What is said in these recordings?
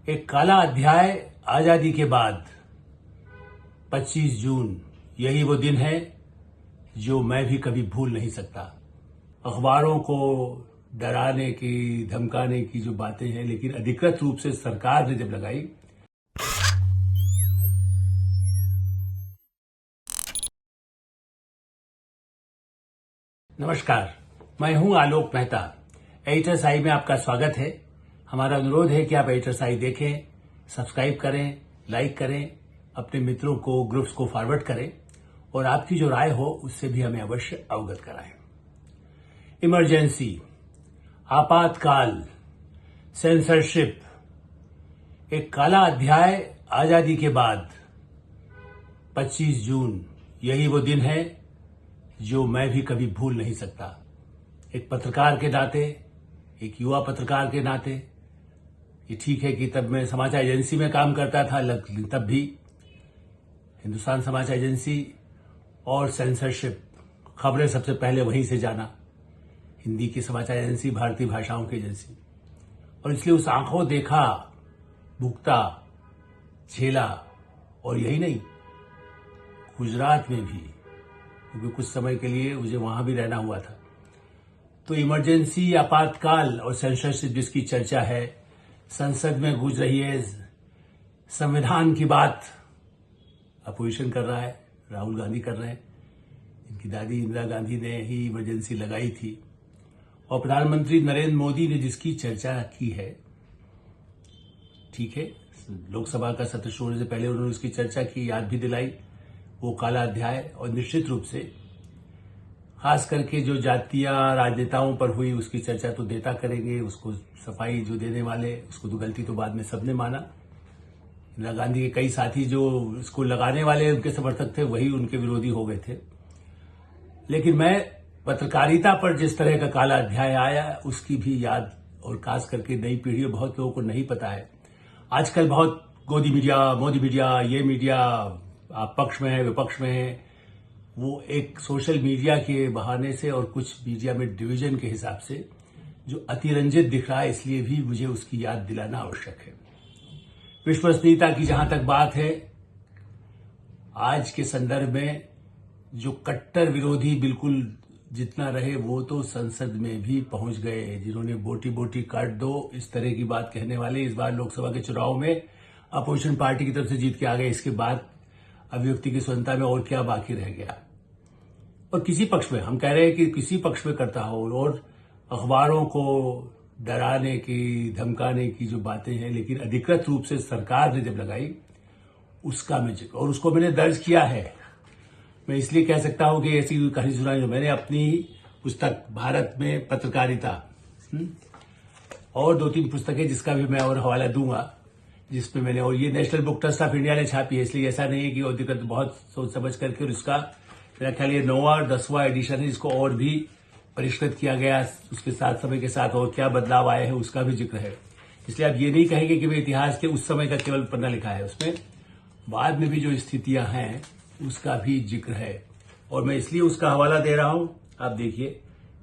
एक काला अध्याय आजादी के बाद 25 जून यही वो दिन है जो मैं भी कभी भूल नहीं सकता। अखबारों को डराने की, धमकाने की जो बातें हैं, लेकिन अधिकृत रूप से सरकार ने जब लगाई, नमस्कार, मैं हूं आलोक मेहता। एडिटर्स आई में आपका स्वागत है। हमारा अनुरोध है कि आप एडिटर्स आई देखें, सब्सक्राइब करें, लाइक करें, अपने मित्रों को, ग्रुप्स को फॉरवर्ड करें और आपकी जो राय हो उससे भी हमें अवश्य अवगत कराएं। इमरजेंसी, आपातकाल, सेंसरशिप, एक काला अध्याय आजादी के बाद 25 जून यही वो दिन है जो मैं भी कभी भूल नहीं सकता। एक पत्रकार के नाते, एक युवा पत्रकार के नाते, ये ठीक है कि तब मैं समाचार एजेंसी में काम करता था, तब भी हिंदुस्तान समाचार एजेंसी और सेंसरशिप, खबरें सबसे पहले वहीं से जाना, हिंदी की समाचार एजेंसी, भारतीय भाषाओं की एजेंसी, और इसलिए उस आंखों देखा, भुगता, झेला। और यही नहीं, गुजरात में भी, क्योंकि कुछ समय के लिए मुझे वहां भी रहना हुआ था। तो इमरजेंसी, आपातकाल और सेंसरशिप जिसकी चर्चा है, संसद में गूंज रही है, संविधान की बात अपोजिशन कर रहा है, राहुल गांधी कर रहे हैं। इनकी दादी इंदिरा गांधी ने ही इमरजेंसी लगाई थी और प्रधानमंत्री नरेंद्र मोदी ने जिसकी चर्चा की है, ठीक है, लोकसभा का सत्र शुरू होने से पहले उन्होंने उसकी चर्चा की, याद भी दिलाई, वो काला अध्याय। और निश्चित रूप से खास करके जो जातीय राजनेताओं पर हुई उसकी चर्चा तो नेता करेंगे, उसको सफाई जो देने वाले, उसको तो गलती तो बाद में सबने माना। इंदिरा गांधी के कई साथी जो इसको लगाने वाले उनके समर्थक थे, वही उनके विरोधी हो गए थे। लेकिन मैं पत्रकारिता पर जिस तरह का काला अध्याय आया उसकी भी याद, और खास करके नई पीढ़ी और बहुत लोगों को नहीं पता है। आजकल बहुत गोदी मीडिया, मोदी मीडिया, ये मीडिया, आप पक्ष में है, विपक्ष में है, वो एक सोशल मीडिया के बहाने से और कुछ मीडिया में डिवीजन के हिसाब से जो अतिरंजित दिख रहा है, इसलिए भी मुझे उसकी याद दिलाना आवश्यक है। विश्वसनीयता की जहां तक बात है, आज के संदर्भ में जो कट्टर विरोधी बिल्कुल जितना रहे, वो तो संसद में भी पहुंच गए। जिन्होंने बोटी बोटी काट दो, इस तरह की बात कहने वाले इस बार लोकसभा के चुनाव में अपोजिशन पार्टी की तरफ से जीत के आ गए। इसके बाद अभिव्यक्ति की स्वतंत्रता में और क्या बाकी रह गया। और किसी पक्ष में, हम कह रहे हैं कि किसी पक्ष में करता हो, और अखबारों को डराने की, धमकाने की जो बातें हैं, लेकिन अधिकृत रूप से सरकार ने जब लगाई उसका मैं जिक्र, और उसको मैंने दर्ज किया है। मैं इसलिए कह सकता हूं कि ऐसी कहानी सुनाई जो मैंने अपनी पुस्तक भारत में पत्रकारिता और 2-3 पुस्तकें जिसका भी मैं और हवाला दूंगा, जिसमें मैंने, और ये national book trust of India ने छापी है, इसलिए ऐसा नहीं है कि अधिकृत, बहुत सोच समझ करके, और उसका मेरा ख्याल ये 9वां और 10वां एडिशन है, जिसको और भी परिष्कृत किया गया, उसके साथ समय के साथ और क्या बदलाव आए हैं उसका भी जिक्र है। इसलिए आप ये नहीं कहेंगे कि मैं इतिहास के उस समय का केवल पन्ना लिखा है, उसमें बाद में भी जो स्थितियां हैं उसका भी जिक्र है, और मैं इसलिए उसका हवाला दे रहा हूं। आप देखिए,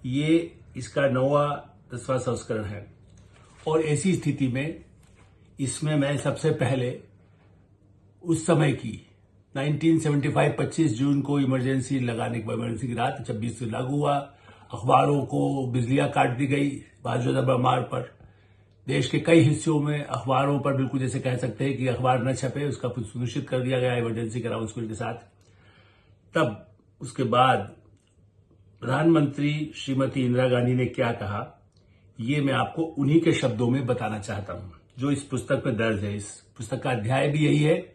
ये इसका 9वां 10वां संस्करण है, और ऐसी स्थिति में इसमें मैं सबसे पहले उस समय की 1975 25 जून को इमरजेंसी लगाने के बाद, इमरजेंसी की रात 26 से लागू हुआ, अखबारों को बिजलियां काट दी गई बाजुदा बमार पर। देश के कई हिस्सों में अखबारों पर बिल्कुल जैसे कह सकते हैं कि अखबार न छपे, उसका कुछ सुनिश्चित कर दिया गया इमरजेंसी के अनाउंसमेंट के साथ। तब उसके बाद प्रधानमंत्री श्रीमती इंदिरा गांधी ने क्या कहा, ये मैं आपको उन्हीं के शब्दों में बताना चाहता हूं जो इस पुस्तक में दर्ज है। इस पुस्तक का अध्याय भी यही है।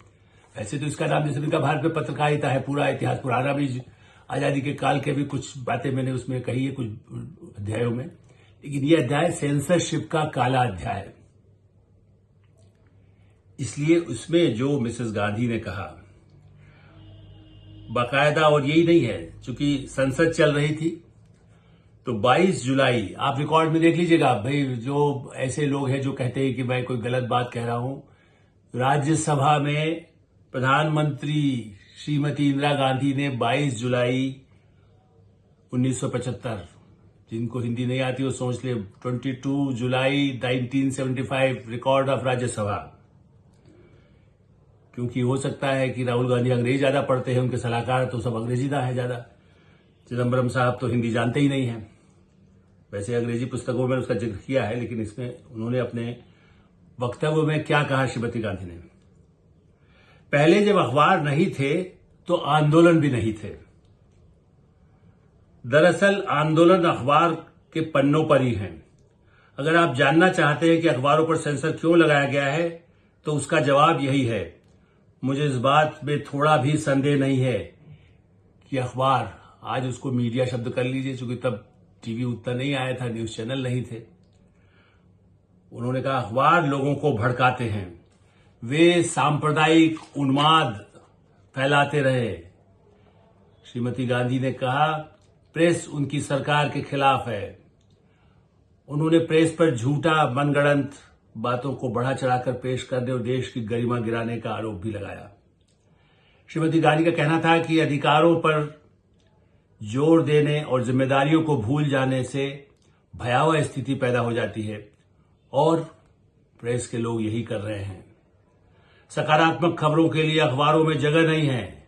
ऐसे तो इसका नाम जैसे इनका भारत में पत्रकारिता है, पूरा इतिहास, पुराना भी, आजादी के काल के भी कुछ बातें मैंने उसमें कही है कुछ अध्यायों में, लेकिन ये अध्याय सेंसरशिप का काला अध्याय। इसलिए उसमें जो मिसेस गांधी ने कहा बाकायदा, और यही नहीं है, चूंकि संसद चल रही थी, तो 22 जुलाई, आप रिकॉर्ड में देख लीजिएगा भाई, जो ऐसे लोग हैं जो कहते हैं कि मैं कोई गलत बात कह रहा हूं, राज्यसभा में प्रधानमंत्री श्रीमती इंदिरा गांधी ने 22 जुलाई 1975, जिनको हिंदी नहीं आती वो सोच ले, 22 जुलाई 1975 रिकॉर्ड ऑफ राज्यसभा, क्योंकि हो सकता है कि राहुल गांधी अंग्रेजी ज्यादा पढ़ते हैं, उनके सलाहकार तो सब अंग्रेजीदा है ज्यादा। चिदम्बरम साहब तो हिंदी जानते ही नहीं है। वैसे अंग्रेजी पुस्तकों में उसका जिक्र किया है, लेकिन इसमें उन्होंने अपने वक्तव्य में क्या कहा श्रीमती गांधी ने, पहले जब अखबार नहीं थे तो आंदोलन भी नहीं थे। दरअसल आंदोलन अखबार के पन्नों पर ही हैं। अगर आप जानना चाहते हैं कि अखबारों पर सेंसर क्यों लगाया गया है तो उसका जवाब यही है। मुझे इस बात में थोड़ा भी संदेह नहीं है कि अखबार, आज उसको मीडिया शब्द कर लीजिए, क्योंकि तब टीवी उतना नहीं आया था, न्यूज चैनल नहीं थे। उन्होंने कहा अखबार लोगों को भड़काते हैं, वे सांप्रदायिक उन्माद फैलाते रहे। श्रीमती गांधी ने कहा प्रेस उनकी सरकार के खिलाफ है। उन्होंने प्रेस पर झूठा मनगढ़ंत बातों को बढ़ा चढ़ाकर पेश करने और देश की गरिमा गिराने का आरोप भी लगाया। श्रीमती गांधी का कहना था कि अधिकारों पर जोर देने और जिम्मेदारियों को भूल जाने से भयावह स्थिति पैदा हो जाती है और प्रेस के लोग यही कर रहे हैं। सकारात्मक खबरों के लिए अखबारों में जगह नहीं है,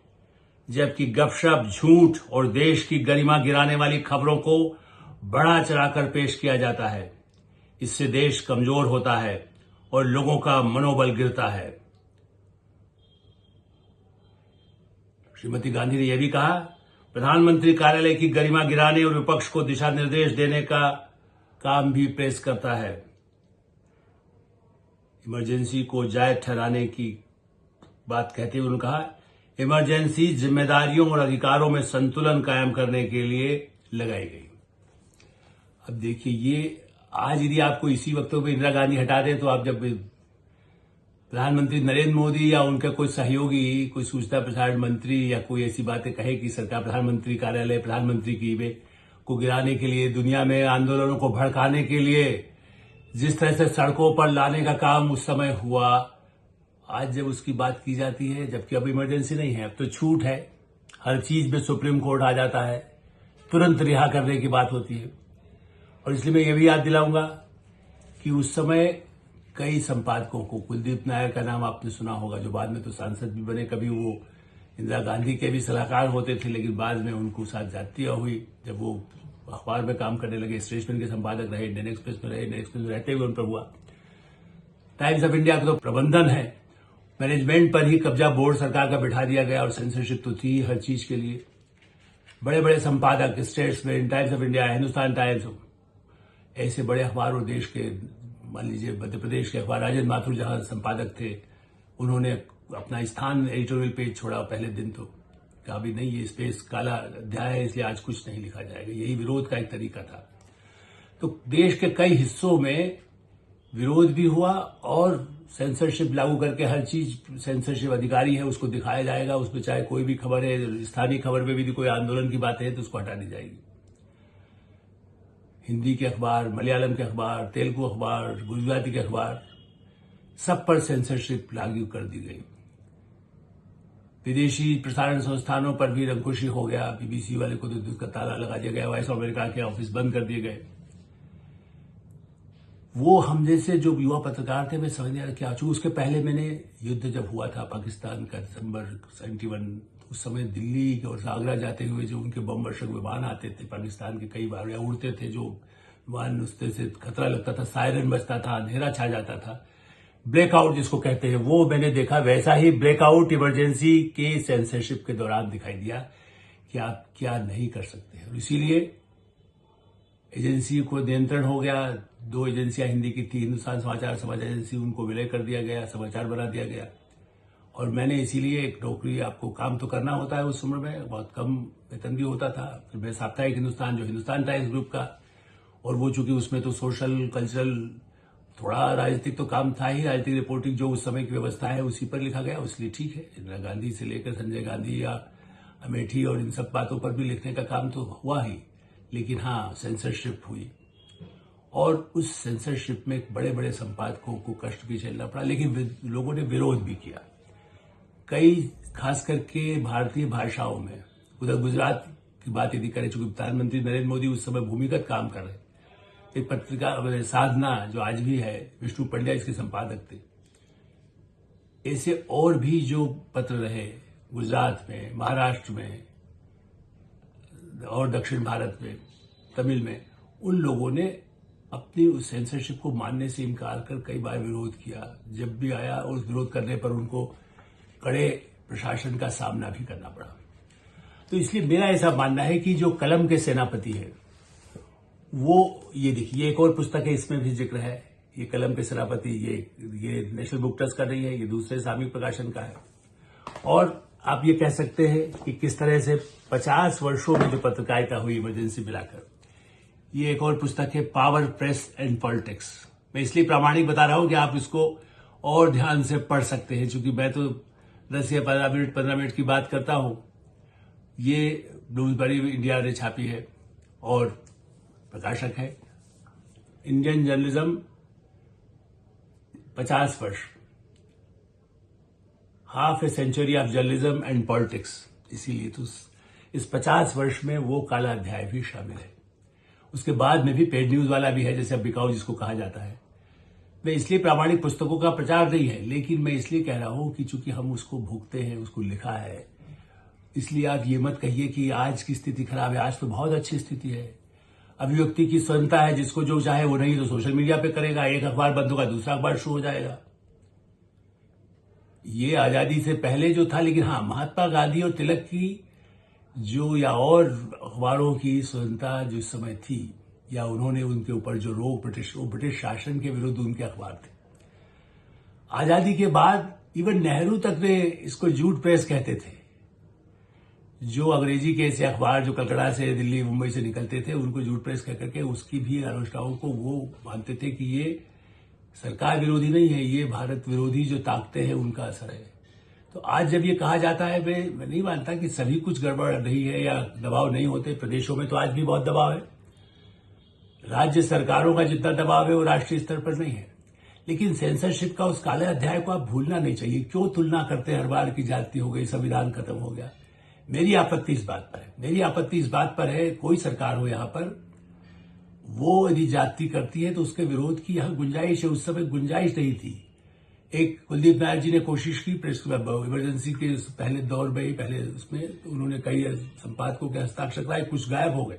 जबकि गपशप, झूठ और देश की गरिमा गिराने वाली खबरों को बढ़ा चढ़ाकर पेश किया जाता है। इससे देश कमजोर होता है और लोगों का मनोबल गिरता है। श्रीमती गांधी ने यह भी कहा प्रधानमंत्री कार्यालय की गरिमा गिराने और विपक्ष को दिशा निर्देश देने का काम भी प्रेस करता है। इमरजेंसी को जायज ठहराने की बात कहते हुए उन्होंने कहा इमरजेंसी जिम्मेदारियों और अधिकारों में संतुलन कायम करने के लिए लगाई गई। अब देखिए, ये आज यदि आपको इसी वक्त पे इंदिरा गांधी हटा दें तो आप जब प्रधानमंत्री नरेंद्र मोदी या उनका कोई सहयोगी, कोई सूचना प्रसारण मंत्री या कोई ऐसी बातें कहे कि सरकार प्रधानमंत्री कार्यालय, प्रधानमंत्री की वे को गिराने के लिए, दुनिया में आंदोलनों को भड़काने के लिए जिस तरह से सड़कों पर लाने का काम उस समय हुआ, आज जब उसकी बात की जाती है, जबकि अब इमरजेंसी नहीं है, अब तो छूट है, हर चीज में सुप्रीम कोर्ट आ जाता है, तुरंत रिहा करने की बात होती है। और इसलिए मैं ये भी याद दिलाऊंगा कि उस समय कई संपादकों को, कुलदीप नायर का नाम आपने सुना होगा, जो बाद में तो सांसद भी बने, कभी वो इंदिरा गांधी के भी सलाहकार होते थे, लेकिन बाद में उनको साथ जातियां हुई। जब वो अखबार में काम करने लगे, स्टेटसमैन के संपादक रहे, इंडियन एक्सप्रेस में रहे, इंडियन एक्सप्रेस में रहते हुए उन पर हुआ। टाइम्स ऑफ इंडिया का तो प्रबंधन है, मैनेजमेंट पर ही कब्जा बोर्ड सरकार का बिठा दिया गया और सेंसरशिप तो थी हर चीज के लिए। बड़े बड़े संपादक statesman, times of India, Hindustan times, ऐसे बड़े अखबार और देश के, मान लीजिए मध्य प्रदेश के अखबार राजेंद्र माथुर जहां संपादक थे, उन्होंने अपना स्थान एडिटोरियल पेज छोड़ा पहले दिन, तो कहा भी नहीं, ये स्पेस काला अध्याय है, इसलिए आज कुछ नहीं लिखा जाएगा। यही विरोध का एक तरीका था। तो देश के कई हिस्सों में विरोध भी हुआ और सेंसरशिप लागू करके हर चीज, सेंसरशिप अधिकारी है उसको दिखाया जाएगा, उसमें चाहे कोई भी खबर है, स्थानीय खबर में भी कोई आंदोलन की बात है तो उसको हटा दी जाएगी। हिंदी के अखबार, मलयालम के अखबार, तेलुगु अखबार, गुजराती के अखबार, सब पर सेंसरशिप लागू कर दी गई। विदेशी प्रसारण संस्थानों पर भी अंकुशी हो गया। बीबीसी वाले को तो उसका ताला लगा दिया गया, वॉइस ऑफ अमेरिका के ऑफिस बंद कर दिए गए। वो हम जैसे जो युवा पत्रकार थे, वे समझ नहीं आ रहा क्या। उसके पहले मैंने युद्ध जब हुआ था पाकिस्तान का, दिसंबर 71, उस समय दिल्ली और आगरा जाते हुए जो उनके बम वर्षक विमान आते थे पाकिस्तान के, कई बार या उड़ते थे, जो विमान उससे से खतरा लगता था, सायरन बजता था, अंधेरा छा जाता था, ब्रेकआउट जिसको कहते हैं, वो मैंने देखा। वैसा ही ब्रेकआउट इमरजेंसी के सेंसरशिप के दौरान दिखाई दिया कि आप क्या नहीं कर सकते हैं। और इसीलिए एजेंसी को नियंत्रण हो गया। 2 एजेंसियां हिंदी की थी, हिंदुस्तान समाचार, समाचार एजेंसी, उनको विलय कर दिया गया, समाचार बना दिया गया। और मैंने इसीलिए एक नौकरी, आपको काम तो करना होता है उस उम्र में, बहुत कम वेतन भी होता था। फिर मैं साप्ताहिक हिंदुस्तान, जो हिंदुस्तान टाइम्स ग्रुप का, और वो चूंकि उसमें तो सोशल, कल्चरल, थोड़ा राजनीतिक तो काम था ही, राजनीतिक रिपोर्टिंग जो उस समय की व्यवस्था है उसी पर लिखा गया, इसलिए ठीक है। इंदिरा गांधी से लेकर संजय गांधी या अमेठी और इन सब बातों पर भी लिखने का काम तो हुआ ही, लेकिन हाँ, सेंसरशिप हुई और उस सेंसरशिप में बड़े बड़े संपादकों को कष्ट भी झेलना पड़ा, लेकिन लोगों ने विरोध भी किया। कई, खास करके भारतीय भाषाओं में, उधर गुजरात की बात यदि करें, चूंकि प्रधानमंत्री नरेंद्र मोदी उस समय भूमिगत काम कर रहे, एक पत्रिका साधना जो आज भी है, विष्णु पंड्या इसके संपादक थे, ऐसे और भी जो पत्र रहे गुजरात में, महाराष्ट्र में और दक्षिण भारत में, तमिल में, उन लोगों ने अपनी उस सेंसरशिप को मानने से इनकार कर कई बार विरोध किया। जब भी आया उस विरोध करने पर उनको कड़े प्रशासन का सामना भी करना पड़ा। तो इसलिए मेरा ऐसा मानना है कि जो कलम के सेनापति है वो, ये देखिए एक और पुस्तक है, इसमें भी जिक्र है, ये कलम के सेनापति, ये नेशनल बुक ट्रस्ट का नहीं है, ये दूसरे सामयिक प्रकाशन का है। और आप ये कह सकते हैं कि किस तरह से 50 वर्षों में जो पत्रकारिता हुई इमरजेंसी मिलाकर, ये एक और पुस्तक है, पावर, प्रेस एंड पॉलिटिक्स। मैं इसलिए प्रामाणिक बता रहा हूं कि आप इसको और ध्यान से पढ़ सकते हैं, क्योंकि मैं तो 10 या 15 मिनट की बात करता हूं। ये ब्लूमसबरी इंडिया ने छापी है और प्रकाशक है इंडियन जर्नलिज्म 50 वर्ष, half a century of journalism and politics. इसीलिए तो इस 50 वर्ष में वो काला अध्याय भी शामिल है। उसके बाद में भी पेड न्यूज वाला भी है, जैसे अब बिकाऊ जिसको कहा जाता है। मैं इसलिए प्रामाणिक पुस्तकों का प्रचार नहीं है, लेकिन मैं इसलिए कह रहा हूं कि चूंकि हम उसको भुगते हैं, उसको लिखा है, इसलिए आप ये मत कहिए कि आज की स्थिति खराब है। आज तो बहुत अच्छी स्थिति है, अभिव्यक्ति की स्वतंत्रता है, जिसको जो चाहे वो, नहीं तो सोशल मीडिया पे करेगा, एक अखबार बंद होगा दूसरा अखबार शुरू हो जाएगा। ये आजादी से पहले जो था, लेकिन हाँ, महात्मा गांधी और तिलक की जो, या और अखबारों की स्वतंत्रता जो समय थी, या उन्होंने उनके ऊपर जो रोक, ब्रिटिश शासन के विरुद्ध उनके अखबार थे। आजादी के बाद इवन नेहरू तक ने इसको जूट प्रेस कहते थे। जो अंग्रेजी के ऐसे अखबार जो कलकत्ता से, दिल्ली, मुंबई से निकलते थे, उनको जूट प्रेस कह करके उसकी भी आलोचनाओं को वो मानते थे कि ये सरकार विरोधी नहीं है, ये भारत विरोधी जो ताकतें हैं उनका असर है। तो आज जब ये कहा जाता है, मैं नहीं मानता कि सभी कुछ गड़बड़ नहीं है या दबाव नहीं होते। प्रदेशों में तो आज भी बहुत दबाव है, राज्य सरकारों का जितना दबाव है वो राष्ट्रीय स्तर पर नहीं है। लेकिन सेंसरशिप का उस काले अध्याय को आप भूलना नहीं चाहिए। क्यों तुलना करते हैं, हर बार की जाति हो गई, संविधान खत्म हो गया। मेरी आपत्ति इस बात पर है, कोई सरकार हो यहां पर, वो यदि जाति करती है तो उसके विरोध की यहां गुंजाइश है। उस समय गुंजाइश नहीं थी। एक कुलदीप नायर जी ने कोशिश की प्रेस इमरजेंसी के पहले दौर में ही, पहले उसमें उन्होंने कई संपादकों के हस्ताक्षर कराए, कुछ गायब हो गए,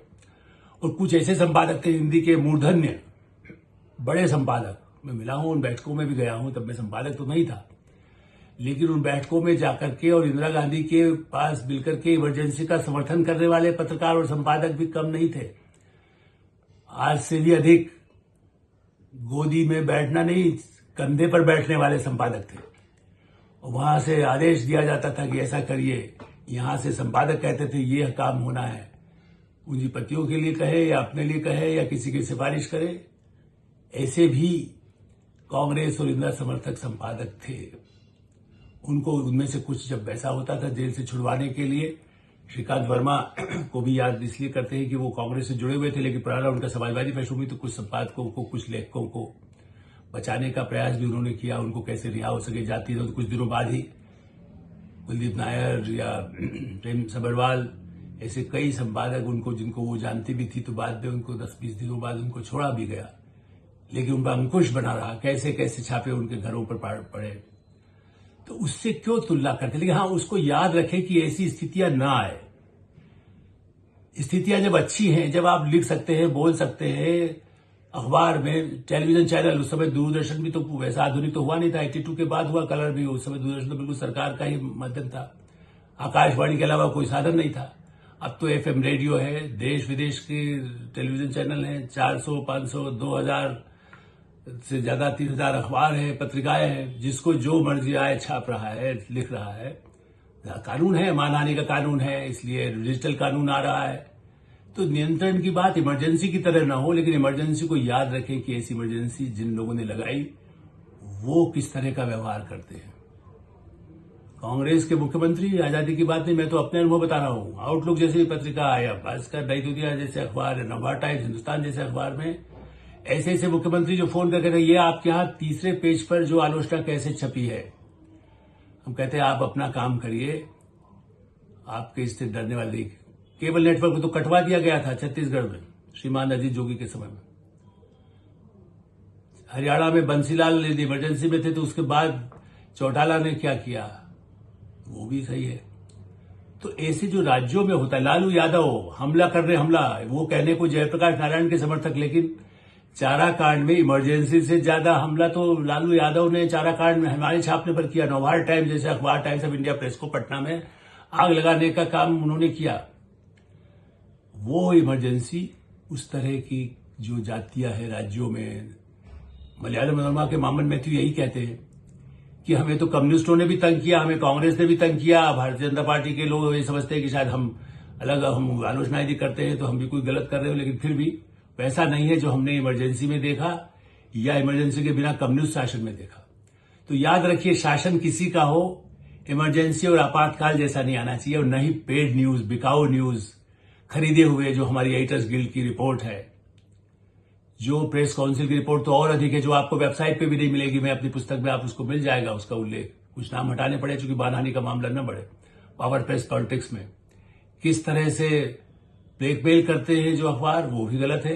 और कुछ ऐसे संपादक थे हिंदी के मूर्धन्य बड़े संपादक, मैं मिला हूं, उन बैठकों में भी गया हूं, तब मैं संपादक तो नहीं था, लेकिन उन बैठकों में जाकर के और इंदिरा गांधी के पास मिलकर के इमरजेंसी का समर्थन करने वाले पत्रकार और संपादक भी कम नहीं थे। आज से भी अधिक गोदी में बैठना नहीं, कंधे पर बैठने वाले संपादक थे, और वहां से आदेश दिया जाता था कि ऐसा करिए। यहां से संपादक कहते थे ये काम होना है, पूंजीपतियों के लिए कहे या अपने लिए कहे या किसी की सिफारिश करे। ऐसे भी कांग्रेस और इंदिरा समर्थक संपादक थे। उनको, उनमें से कुछ जब वैसा होता था जेल से छुड़वाने के लिए, श्रीकांत वर्मा को भी याद इसलिए करते हैं कि वो कांग्रेस से जुड़े हुए थे, लेकिन पुराना उनका समाजवादी पृष्ठभूमि, तो कुछ संपादकों को, कुछ लेखकों को बचाने का प्रयास भी उन्होंने किया, उनको कैसे रिहा हो सके जाती। तो कुछ दिनों बाद ही कुलदीप नायर या प्रेम सबरवाल, ऐसे कई संपादक उनको, जिनको वो जानती भी थी, तो बाद में उनको 10-20 दिनों बाद उनको छोड़ा भी गया, लेकिन उनका अंकुश बना रहा। कैसे कैसे छापे उनके घरों पर पड़े। तो उससे क्यों तुलना करते, लेकिन हाँ, उसको याद रखें कि ऐसी स्थितियां ना आए। स्थितियां जब अच्छी हैं, जब आप लिख सकते हैं, बोल सकते हैं अखबार में, टेलीविजन चैनल, उस समय दूरदर्शन भी तो वैसा आधुनिक तो हुआ नहीं था, 82 के बाद हुआ, कलर भी, उस समय दूरदर्शन तो बिल्कुल सरकार का ही माध्यम था, आकाशवाणी के अलावा कोई साधन नहीं था। अब तो FM रेडियो है, देश विदेश के टेलीविजन चैनल हैं, 400, 500, 2000 से ज्यादा 3000 अखबार है, पत्रिकाएं हैं, जिसको जो मर्जी आए छाप रहा है, लिख रहा है। कानून है, मानहानि का कानून है, इसलिए डिजिटल कानून आ रहा है। तो नियंत्रण की बात इमरजेंसी की तरह ना हो, लेकिन इमरजेंसी को याद रखें कि ऐसी इमरजेंसी जिन लोगों ने लगाई वो किस तरह का व्यवहार करते हैं। कांग्रेस के मुख्यमंत्री, आजादी की बात नहीं, मैं तो अपने अनुभव बता रहा हूं। आउटलुक जैसी पत्रिका या भास्कर, नई दुनिया जैसे अखबार, नवभारत टाइम्स, हिंदुस्तान जैसे अखबार में ऐसे ऐसे मुख्यमंत्री जो फोन करके ये आपके यहां तीसरे पेज पर जो आलोचना कैसे छपी है। हम कहते हैं आप अपना काम करिए, आपके इससे डरने वाले नहीं। केबल नेटवर्क को तो कटवा दिया गया था छत्तीसगढ़ में, श्रीमान अजीत जोगी के समय में। हरियाणा में बंसीलाल इमरजेंसी में थे, तो उसके बाद चौटाला ने क्या किया, वो भी सही है। तो ऐसे जो राज्यों में होता है, लालू यादव हमला कर रहे हमला, वो कहने को जयप्रकाश नारायण के समर्थक, लेकिन चारा कांड में इमरजेंसी से ज्यादा हमला तो लालू यादव ने चारा कांड में हमारे छापने पर किया। नवभारत टाइम्स जैसे अखबार, टाइम्स ऑफ इंडिया प्रेस को पटना में आग लगाने का काम उन्होंने किया। वो इमरजेंसी उस तरह की जो जातियां है राज्यों में, मलयालम मनोरमा के मामन मैथ्यू यही कहते हैं कि हमें तो कम्युनिस्टों ने भी तंग किया, हमें कांग्रेस ने भी तंग किया, भारतीय जनता पार्टी के लोग ये समझते हैं कि शायद हम आलोचना यदि करते हैं तो हम भी कोई गलत कर रहे हो, लेकिन फिर भी वैसा नहीं है जो हमने इमरजेंसी में देखा या इमरजेंसी के बिना कम्युनिस्ट शासन में देखा। तो याद रखिए, शासन किसी का हो, इमरजेंसी और आपातकाल जैसा नहीं आना चाहिए, और न ही पेड न्यूज, बिकाऊ न्यूज, खरीदे हुए, जो हमारी एडिटर्स गिल्ड की रिपोर्ट है, जो प्रेस काउंसिल की रिपोर्ट तो और अधिक है, जो आपको वेबसाइट पे भी नहीं मिलेगी। मैं अपनी पुस्तक में, आप उसको मिल जाएगा उसका उल्लेख, कुछ नाम हटाने पड़े चूंकि मानहानि का मामला न बढ़े। पावर प्रेस पॉलिटिक्स में किस तरह से ब्लैकमेल करते हैं जो अखबार, वो भी गलत है,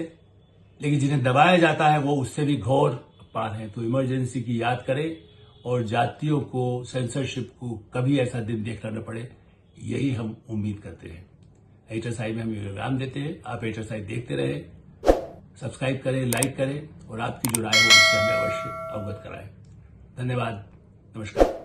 लेकिन जिन्हें दबाया जाता है वो उससे भी घोर पार है। तो इमरजेंसी की याद करें और जातियों को, सेंसरशिप को कभी ऐसा दिन देखना न पड़े, यही हम उम्मीद करते हैं। एडिटर साइड में हम योगदान देते हैं, आप एडिटर साइड देखते रहे, सब्सक्राइब करें, लाइक करें, और आपकी जो राय हो उससे हमें अवश्य अवगत कराएं। धन्यवाद, नमस्कार।